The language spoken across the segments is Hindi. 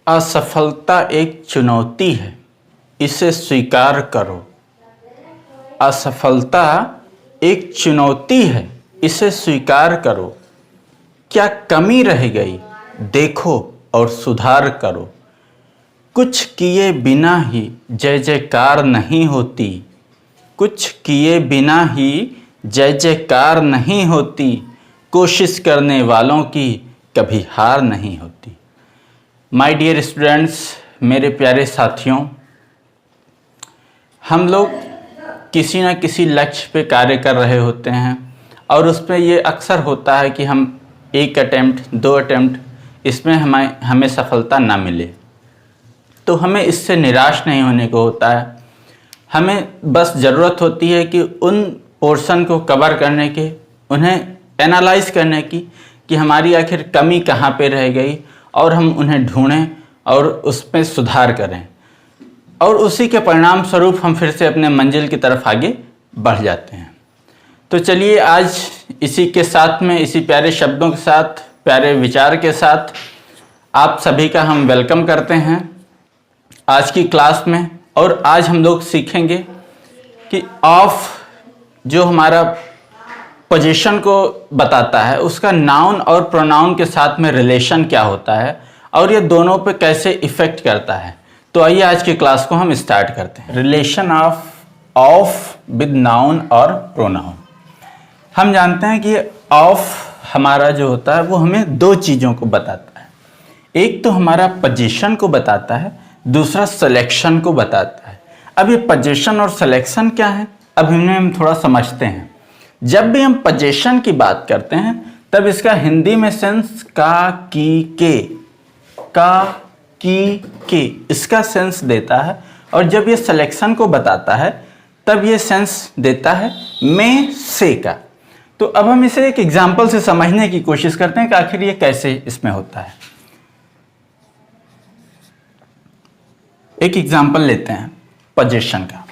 असफलता एक चुनौती है, इसे स्वीकार करो। असफलता एक चुनौती है, इसे स्वीकार करो। क्या कमी रह गई, देखो और सुधार करो। कुछ किए बिना ही जय जयकार नहीं होती। कुछ किए बिना ही जय जयकार नहीं होती। कोशिश करने वालों की कभी हार नहीं होती। माय डियर स्टूडेंट्स, मेरे प्यारे साथियों, हम लोग किसी न किसी लक्ष्य पे कार्य कर रहे होते हैं और उसमें ये अक्सर होता है कि हम एक अटेम्प्ट, दो अटेम्प्ट इसमें हमें सफलता ना मिले, तो हमें इससे निराश नहीं होने को होता है। हमें बस ज़रूरत होती है कि उन पोर्शन को कवर करने के, उन्हें एनालाइज करने की कि हमारी आखिर कमी कहाँ पे रह गई और हम उन्हें ढूंढें और उसमें सुधार करें, और उसी के परिणाम स्वरूप हम फिर से अपने मंजिल की तरफ आगे बढ़ जाते हैं। तो चलिए आज इसी के साथ में, इसी प्यारे शब्दों के साथ, प्यारे विचार के साथ आप सभी का हम वेलकम करते हैं आज की क्लास में। और आज हम लोग सीखेंगे कि ऑफ जो हमारा पोजीशन को बताता है उसका नाउन और प्रोनाउन के साथ में रिलेशन क्या होता है और ये दोनों पे कैसे इफेक्ट करता है। तो आइए आज की क्लास को हम स्टार्ट करते हैं। रिलेशन ऑफ विद नाउन और प्रोनाउन। हम जानते हैं कि ऑफ हमारा जो होता है वो हमें दो चीज़ों को बताता है। एक तो हमारा पोजीशन को बताता है, दूसरा सिलेक्शन को बताता है। अब ये पोजीशन और सिलेक्शन क्या है, अब इन्हें हम थोड़ा समझते हैं। जब भी हम पोजीशन की बात करते हैं तब इसका हिंदी में सेंस का, की, के इसका सेंस देता है, और जब ये सिलेक्शन को बताता है तब ये सेंस देता है में, से का। तो अब हम इसे एक एग्जाम्पल से समझने की कोशिश करते हैं कि आखिर ये कैसे इसमें होता है। एक एग्जाम्पल लेते हैं पोजीशन का।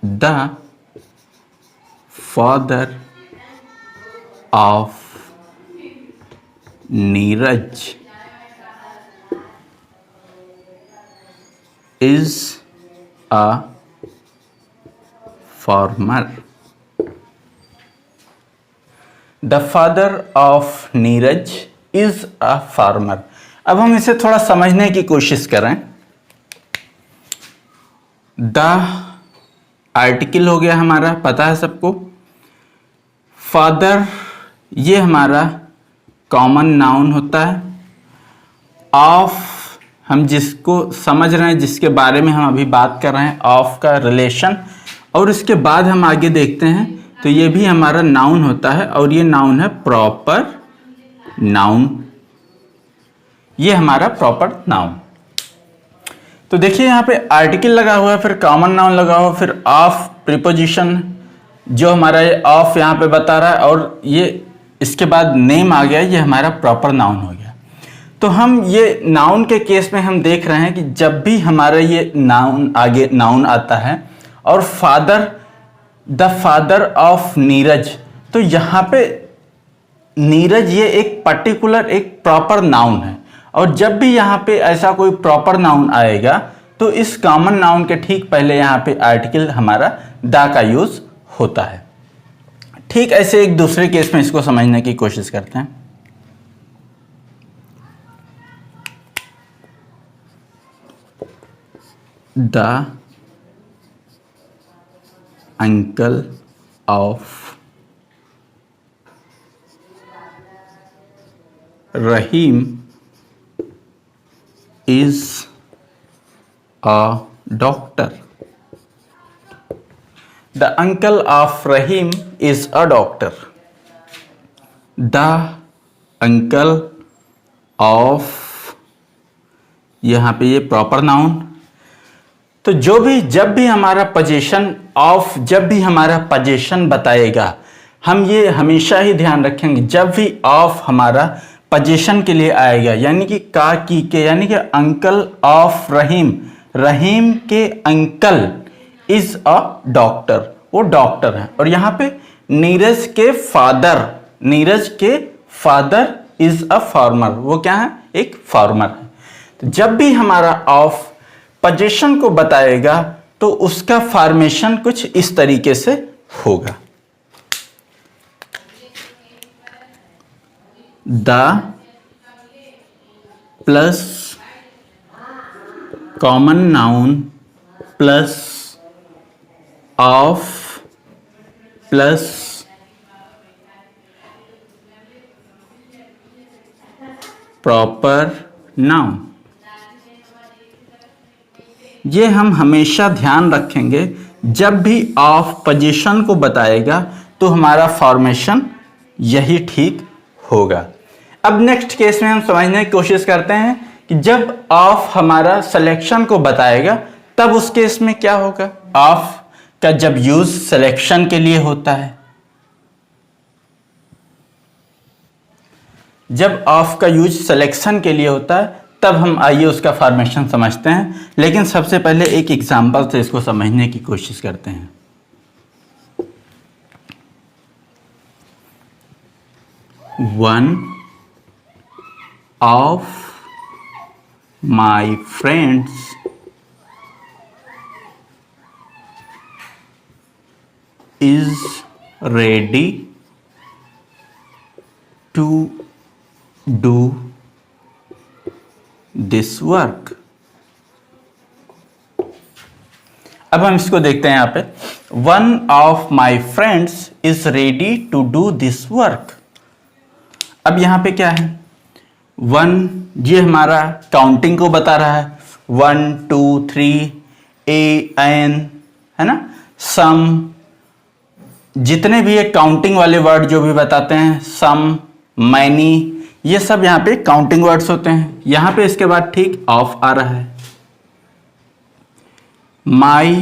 The father of Neeraj is a farmer. The father of Neeraj is a farmer. अब हम इसे थोड़ा समझने की कोशिश करें। द आर्टिकल हो गया हमारा, पता है सबको। फादर ये हमारा कॉमन नाउन होता है। ऑफ हम जिसको समझ रहे हैं, जिसके बारे में हम अभी बात कर रहे हैं, ऑफ का रिलेशन, और इसके बाद हम आगे देखते हैं तो ये भी हमारा नाउन होता है, और ये नाउन है प्रॉपर नाउन। ये हमारा प्रॉपर नाउन। तो देखिए यहाँ पे आर्टिकल लगा हुआ है, फिर कॉमन नाउन लगा हुआ, फिर ऑफ प्रीपोजिशन जो हमारा ये ऑफ यहाँ पे बता रहा है, और ये इसके बाद नेम आ गया, ये हमारा प्रॉपर नाउन हो गया। तो हम ये नाउन के केस में हम देख रहे हैं कि जब भी हमारा ये नाउन आगे नाउन आता है और father, the father of Neeraj, तो यहाँ पे नीरज ये एक पर्टिकुलर एक प्रॉपर नाउन है, और जब भी यहाँ पे ऐसा कोई प्रॉपर नाउन आएगा तो इस कॉमन नाउन के ठीक पहले यहाँ पे आर्टिकल हमारा द का यूज होता है। ठीक ऐसे एक दूसरे केस में इसको समझने की कोशिश करते हैं। The uncle of Rahim is a doctor. The uncle of Rahim is a doctor. The uncle of, यहाँ पे ये प्रॉपर नाउन। तो जब भी हमारा पोजीशन ऑफ, जब भी हमारा पोजीशन बताएगा, हम ये हमेशा ही ध्यान रखेंगे जब भी ऑफ हमारा पोजीशन के लिए आएगा, यानी कि का, की, के, यानी कि अंकल ऑफ रहीम, रहीम के अंकल इज अ डॉक्टर, वो डॉक्टर है। और यहाँ पे नीरज के फादर, नीरज के फादर इज अ फार्मर, वो क्या है, एक फार्मर है। तो जब भी हमारा ऑफ पोजीशन को बताएगा तो उसका फॉर्मेशन कुछ इस तरीके से होगा। The plus common noun plus of plus proper noun. ये हम हमेशा ध्यान रखेंगे, जब भी ऑफ पोजीशन को बताएगा तो हमारा फॉर्मेशन यही ठीक होगा। अब नेक्स्ट केस में हम समझने की कोशिश करते हैं कि जब ऑफ हमारा सिलेक्शन को बताएगा तब उस केस में क्या होगा। ऑफ का जब यूज सिलेक्शन के लिए होता है, जब ऑफ का यूज सिलेक्शन के लिए होता है तब हम आइए उसका फॉर्मेशन समझते हैं। लेकिन सबसे पहले एक एग्जांपल से इसको समझने की कोशिश करते हैं। One of my friends is ready to do this work। अब हम इसको देखते हैं। यहाँ पे one of my friends is ready to do this work. अब यहाँ पे क्या है, वन, ये हमारा काउंटिंग को बता रहा है, 1 2 3 AN, है ना। सम, जितने भी ये काउंटिंग वाले वर्ड जो भी बताते हैं, सम, मैनी, ये सब यहाँ पे काउंटिंग वर्ड्स होते हैं। यहाँ पे इसके बाद ठीक ऑफ आ रहा है। माई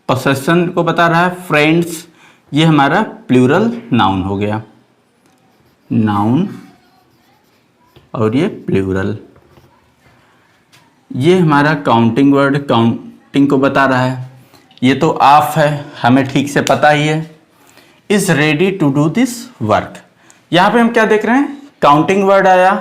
पोसेशन को बता रहा है, फ्रेंड्स, ये हमारा प्लूरल नाउन हो गया, नाउन, और ये प्लूरल। ये हमारा काउंटिंग वर्ड काउंटिंग को बता रहा है। ये तो ऑफ है, हमें ठीक से पता ही है। Is ready to do this work. यहाँ पे हम क्या देख रहे हैं, काउंटिंग वर्ड आया,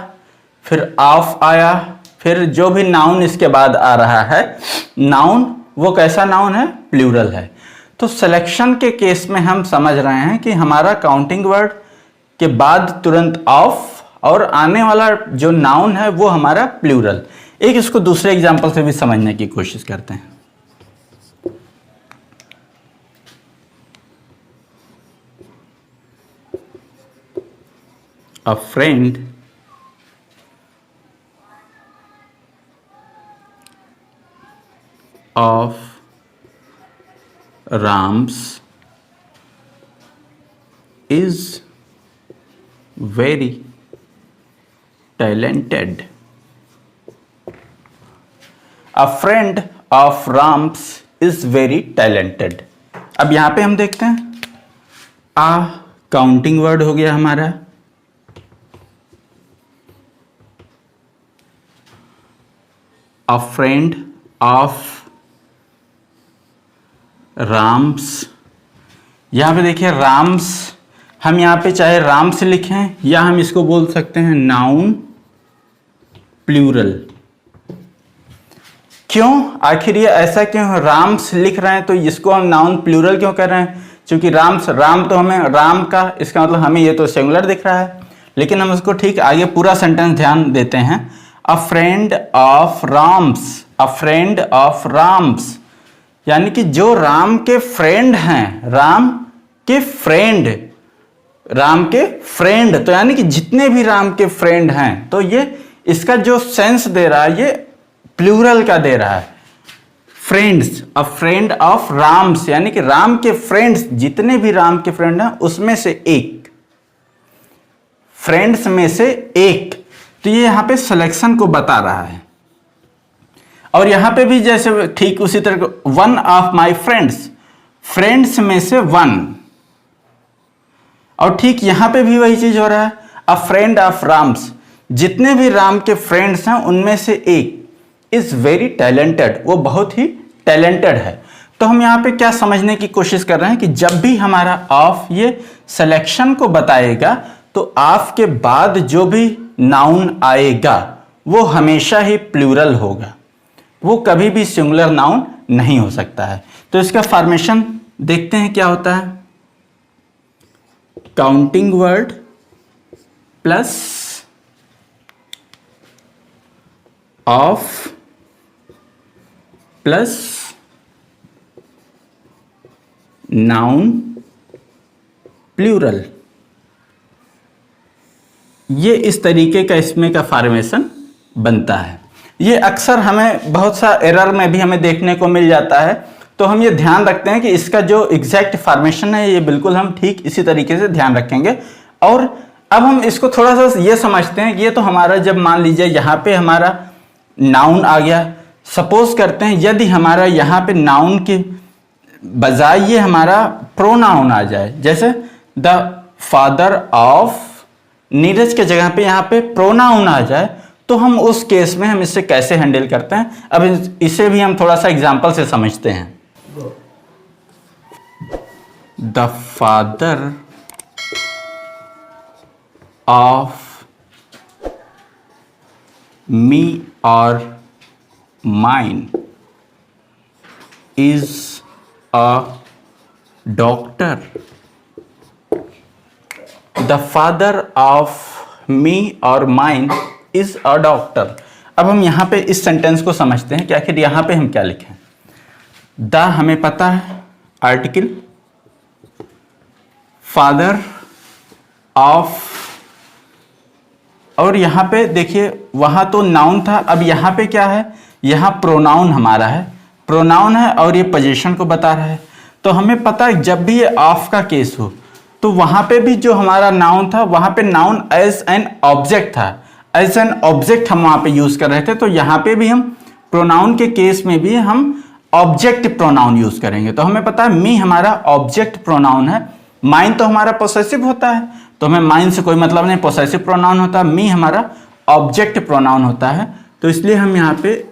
फिर ऑफ आया, फिर जो भी नाउन इसके बाद आ रहा है, नाउन वो कैसा नाउन है, प्लूरल है। तो सिलेक्शन के केस में हम समझ रहे हैं कि हमारा काउंटिंग वर्ड के बाद तुरंत ऑफ और आने वाला जो नाउन है वो हमारा प्लूरल। एक इसको दूसरे एग्जांपल से भी समझने की कोशिश करते हैं। A friend of Ram's is very talented। A friend of Ram's is very talented। अब यहां पे हम देखते हैं, आ काउंटिंग वर्ड हो गया हमारा, A friend of राम्स। यहाँ पे देखिए राम्स, हम यहाँ पे चाहे राम्स लिखें या हम इसको बोल सकते हैं नाउन प्लूरल। क्यों, आखिर ये ऐसा क्यों राम्स लिख रहे हैं, तो इसको हम नाउन प्लूरल क्यों कर रहे हैं? क्योंकि राम्स, राम तो हमें राम का, इसका मतलब हमें ये तो सिंगुलर दिख रहा है, लेकिन हम उसको ठीक आगे पूरा सेंटेंस ध्यान देते हैं। अ friend of Ram's, a friend of Ram's, यानी कि जो राम के फ्रेंड हैं, राम के फ्रेंड, राम के फ्रेंड, तो यानी कि जितने भी राम के फ्रेंड हैं, तो ये इसका जो सेंस दे रहा है ये प्लूरल का दे रहा है। Friends, a friend of Ram's, यानी कि राम के फ्रेंड्स, जितने भी राम के फ्रेंड हैं उसमें से एक, फ्रेंड्स में से एक, तो ये यहां पे सिलेक्शन को बता रहा है। और यहां पे भी जैसे ठीक उसी तरह, one of my friends, friends में से वन, और ठीक यहां पे भी वही चीज हो रहा है, अ फ्रेंड ऑफ राम्स, जितने भी राम के फ्रेंड्स हैं उनमें से एक, इज वेरी टैलेंटेड, वो बहुत ही टैलेंटेड है। तो हम यहाँ पे क्या समझने की कोशिश कर रहे हैं कि जब भी हमारा ऑफ ये सिलेक्शन को बताएगा तो ऑफ के बाद जो भी नाउन आएगा वो हमेशा ही प्लूरल होगा, वो कभी भी सिंगुलर नाउन नहीं हो सकता है। तो इसका फॉर्मेशन देखते हैं क्या होता है। Counting word plus of plus noun plural, ये इस तरीके का इसमें का फॉर्मेशन बनता है। ये अक्सर हमें बहुत सा एरर में भी हमें देखने को मिल जाता है, तो हम ये ध्यान रखते हैं कि इसका जो एग्जैक्ट फॉर्मेशन है ये बिल्कुल हम ठीक इसी तरीके से ध्यान रखेंगे। और अब हम इसको थोड़ा सा ये समझते हैं कि ये तो हमारा, जब मान लीजिए यहाँ पे हमारा नाउन आ गया, सपोज करते हैं यदि हमारा यहाँ पे नाउन के बजाय ये हमारा प्रोनाउन आ जाए, जैसे द फादर ऑफ नीरज के जगह पे यहाँ पे प्रोनाउन आ जाए, तो हम उस केस में हम इसे कैसे हैंडल करते हैं, अब इसे भी हम थोड़ा सा एग्जांपल से समझते हैं। द फादर ऑफ मी और mine is a doctor. The father of मी और माइन इज अ डॉक्टर। अब हम यहाँ पे इस सेंटेंस को समझते हैं कि आखिर यहाँ पे हम क्या लिखें। द हमें पता है आर्टिकल, फादर ऑफ, और यहाँ पे देखिए वहाँ तो नाउन था, अब यहाँ पे क्या है, यहाँ प्रोनाउन हमारा है, प्रोनाउन है और ये पोजीशन को बता रहा है। तो हमें पता है जब भी ये ऑफ का केस हो तो वहाँ पे भी जो हमारा नाउन था वहाँ पे नाउन एज एन ऑब्जेक्ट था, एज एन ऑब्जेक्ट हम वहाँ पे यूज़ कर रहे थे। तो यहाँ पे भी हम प्रोनाउन के केस में भी हम ऑब्जेक्ट प्रोनाउन यूज़ करेंगे। तो हमें पता है मी हमारा ऑब्जेक्ट प्रोनाउन है, माइन तो हमारा पोसेसिव होता है, तो हमें माइन से कोई मतलब नहीं, पोसेसिव प्रोनाउन होता है, मी हमारा ऑब्जेक्ट प्रोनाउन होता है। तो इसलिए हम यहाँ पे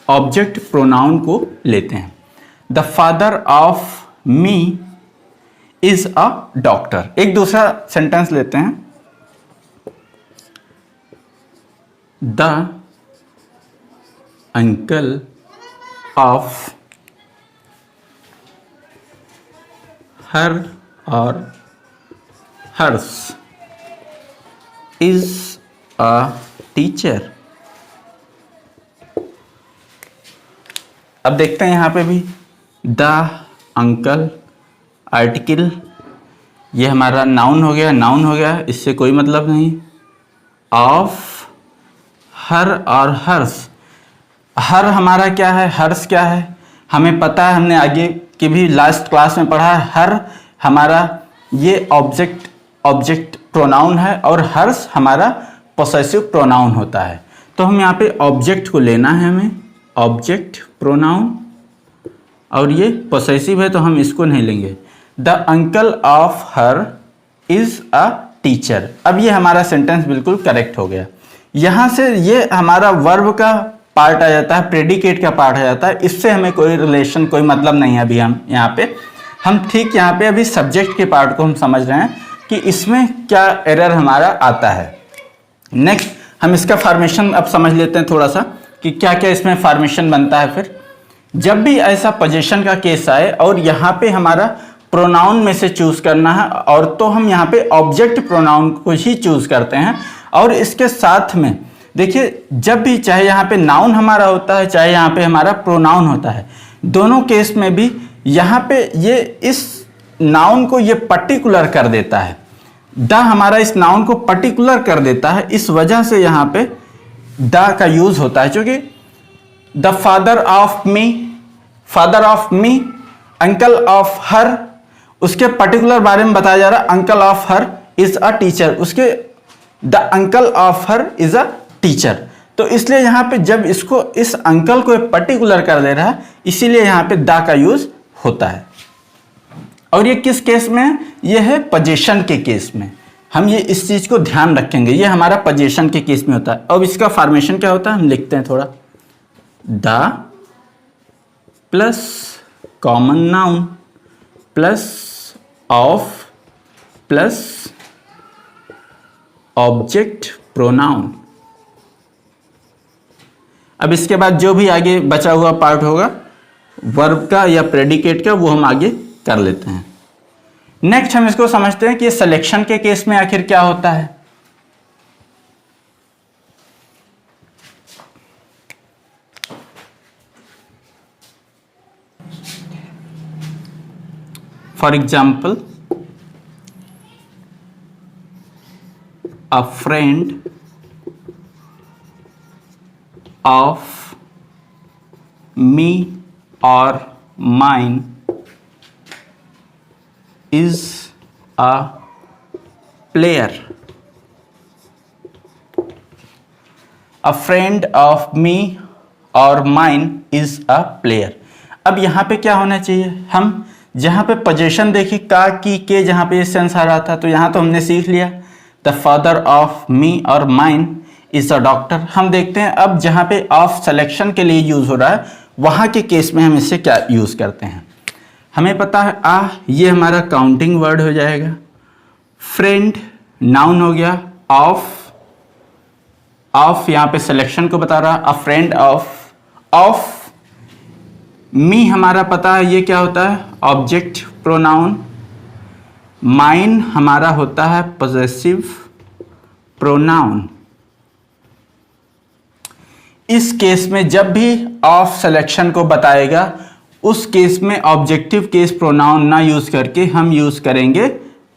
ऑब्जेक्ट प्रोनाउन को लेते हैं। The father of me is a doctor. एक दूसरा सेंटेंस लेते हैं। द अंकल ऑफ हर और हर्स इज अ टीचर। अब देखते हैं यहाँ पे भी द अंकल आर्टिकल, ये हमारा नाउन हो गया, नाउन हो गया, इससे कोई मतलब नहीं। ऑफ हर और हर्स, हर हमारा क्या है, हर्स क्या है हमें पता है, हमने आगे की भी लास्ट क्लास में पढ़ा है। हर हमारा ये ऑब्जेक्ट प्रोनाउन है और हर्स हमारा पोसेसिव प्रोनाउन होता है। तो हम यहाँ पे ऑब्जेक्ट को लेना है, हमें ऑब्जेक्ट प्रोनाउन, और ये पोसेसिव है तो हम इसको नहीं लेंगे। The uncle of her is a teacher. अब ये हमारा सेंटेंस बिल्कुल करेक्ट हो गया। यहाँ से ये हमारा वर्ब का पार्ट आ जाता है, प्रेडिकेट का पार्ट आ जाता है, इससे हमें कोई रिलेशन कोई मतलब नहीं है। अभी हम ठीक यहाँ पे अभी सब्जेक्ट के पार्ट को हम समझ रहे हैं कि इसमें क्या एरर हमारा आता है। नेक्स्ट हम इसका फॉर्मेशन अब समझ लेते हैं थोड़ा सा कि क्या क्या इसमें फॉर्मेशन बनता है। फिर जब भी ऐसा पोजीशन का केस आए और यहाँ पे हमारा प्रोनाउन में से चूज करना है, और तो हम यहाँ पे ऑब्जेक्ट प्रोनाउन को ही चूज करते हैं। और इसके साथ में देखिए जब भी चाहे यहाँ पे नाउन हमारा होता है चाहे यहाँ पे हमारा प्रोनाउन होता है, दोनों केस में भी यहाँ पे ये इस नाउन को ये पर्टिकुलर कर देता है। द हमारा इस नाउन को पर्टिकुलर कर देता है, इस वजह से यहाँ पे द का यूज होता है। क्योंकि the father of me, uncle of her, उसके पर्टिकुलर बारे में बताया जा रहा है। Uncle of her is a teacher, उसके the uncle of her is a teacher. तो इसलिए यहाँ पे जब इसको इस अंकल को पर्टिकुलर कर दे रहा है, इसीलिए यहाँ पे द का यूज होता है। और ये किस केस में है, ये है पोजीशन के केस में। हम ये इस चीज को ध्यान रखेंगे, ये हमारा पोजीशन के केस में होता है। अब इसका फॉर्मेशन क्या होता है हम लिखते हैं थोड़ा। The plus common noun plus of plus object pronoun. अब इसके बाद जो भी आगे बचा हुआ पार्ट होगा वर्ब का या प्रेडिकेट का, वो हम आगे कर लेते हैं। नेक्स्ट हम इसको समझते हैं कि सिलेक्शन के केस में आखिर क्या होता है। For example, a friend of me or mine is a player. A friend of me or mine is a player. अब यहाँ पे क्या होना चाहिए, हम जहाँ पे पोजीशन देखी का, की, के, जहाँ पे ये सेंस आ रहा था, तो यहाँ तो हमने सीख लिया द फादर ऑफ मी और माइन इज अ डॉक्टर। हम देखते हैं अब जहाँ पे ऑफ सिलेक्शन के लिए यूज हो रहा है वहाँ के केस में हम इससे क्या यूज करते हैं। हमें पता है ये हमारा काउंटिंग वर्ड हो जाएगा, फ्रेंड नाउन हो गया, ऑफ यहाँ पे सिलेक्शन को बता रहा, अ फ्रेंड ऑफ मी हमारा पता है ये क्या होता है, ऑब्जेक्ट प्रोनाउन, माइन हमारा होता है पॉजेसिव प्रोनाउन। इस केस में जब भी ऑफ सिलेक्शन को बताएगा उस केस में ऑब्जेक्टिव केस प्रोनाउन ना यूज करके हम यूज करेंगे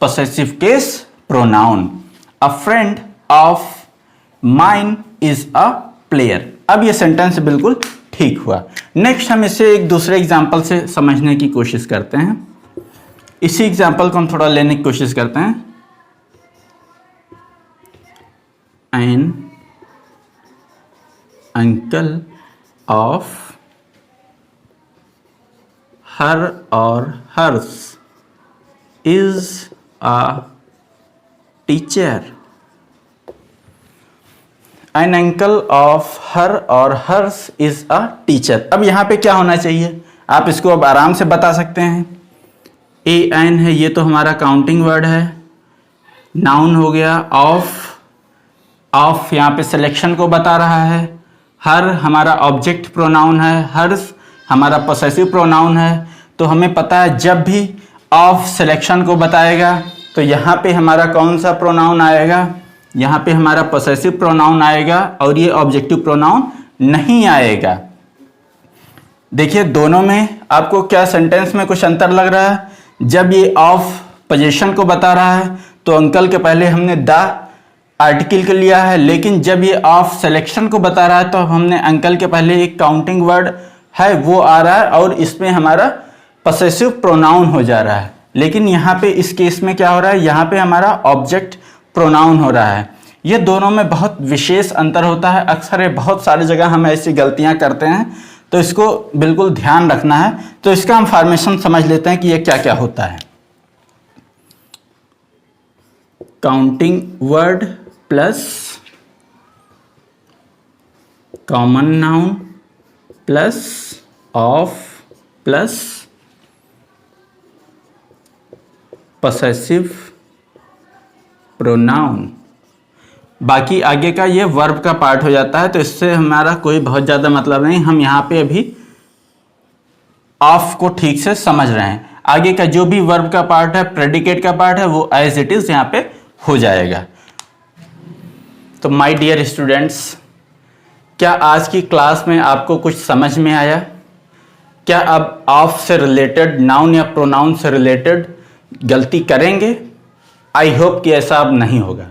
possessive case pronoun. A friend of mine is a player. अब ये सेंटेंस बिल्कुल ठीक हुआ। नेक्स्ट हम इसे एक दूसरे एग्जाम्पल से समझने की कोशिश करते हैं। इसी एग्जाम्पल को हम थोड़ा लेने की कोशिश करते हैं। एन अंकल ऑफ हर और hers is a teacher. An uncle of her और हर्स इज अ टीचर। अब यहां पे क्या होना चाहिए, आप इसको अब आराम से बता सकते हैं। ए एन है, ये तो हमारा काउंटिंग वर्ड है, नाउन हो गया, ऑफ यहाँ पे सिलेक्शन को बता रहा है, हर हमारा ऑब्जेक्ट प्रोनाउन है, हर्स हमारा पोसेसिव प्रोनाउन है। तो हमें पता है जब भी ऑफ सिलेक्शन को बताएगा तो यहाँ पे हमारा कौन सा प्रोनाउन आएगा, यहाँ पे हमारा पोसेसिव प्रोनाउन आएगा और ये ऑब्जेक्टिव प्रोनाउन नहीं आएगा। देखिए दोनों में आपको क्या सेंटेंस में कुछ अंतर लग रहा है। जब ये ऑफ पोजीशन को बता रहा है तो अंकल के पहले हमने द आर्टिकल के लिया है, लेकिन जब ये ऑफ सिलेक्शन को बता रहा है तो हमने अंकल के पहले एक काउंटिंग वर्ड है वो आ रहा है और इसमें हमारा पोसेसिव प्रोनाउन हो जा रहा है। लेकिन यहाँ पे इस केस में क्या हो रहा है, यहाँ पे हमारा ऑब्जेक्ट प्रोनाउन हो रहा है। ये दोनों में बहुत विशेष अंतर होता है। अक्सर ये बहुत सारी जगह हम ऐसी गलतियां करते हैं, तो इसको बिल्कुल ध्यान रखना है। तो इसका हम फॉर्मेशन समझ लेते हैं कि ये क्या क्या होता है। Counting word plus common noun plus of plus possessive pronoun. बाकी आगे का ये वर्ब का पार्ट हो जाता है, तो इससे हमारा कोई बहुत ज़्यादा मतलब नहीं। हम यहाँ पे अभी ऑफ को ठीक से समझ रहे हैं। आगे का जो भी वर्ब का पार्ट है, प्रेडिकेट का पार्ट है, वो एज इट इज़ यहाँ पे हो जाएगा। तो माय डियर स्टूडेंट्स, क्या आज की क्लास में आपको कुछ समझ में आया? क्या अब ऑफ से रिलेटेड, नाउन या प्रोनाउन से रिलेटेड गलती करेंगे? आई होप कि ऐसा अब नहीं होगा।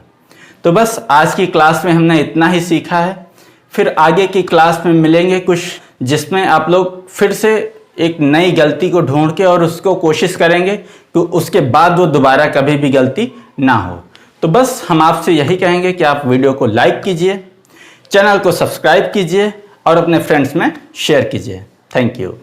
तो बस आज की क्लास में हमने इतना ही सीखा है। फिर आगे की क्लास में मिलेंगे कुछ जिसमें आप लोग फिर से एक नई गलती को ढूंढ के और उसको कोशिश करेंगे कि उसके बाद वो दोबारा कभी भी गलती ना हो। तो बस हम आपसे यही कहेंगे कि आप वीडियो को लाइक कीजिए, चैनल को सब्सक्राइब कीजिए और अपने फ्रेंड्स में शेयर कीजिए। Thank you.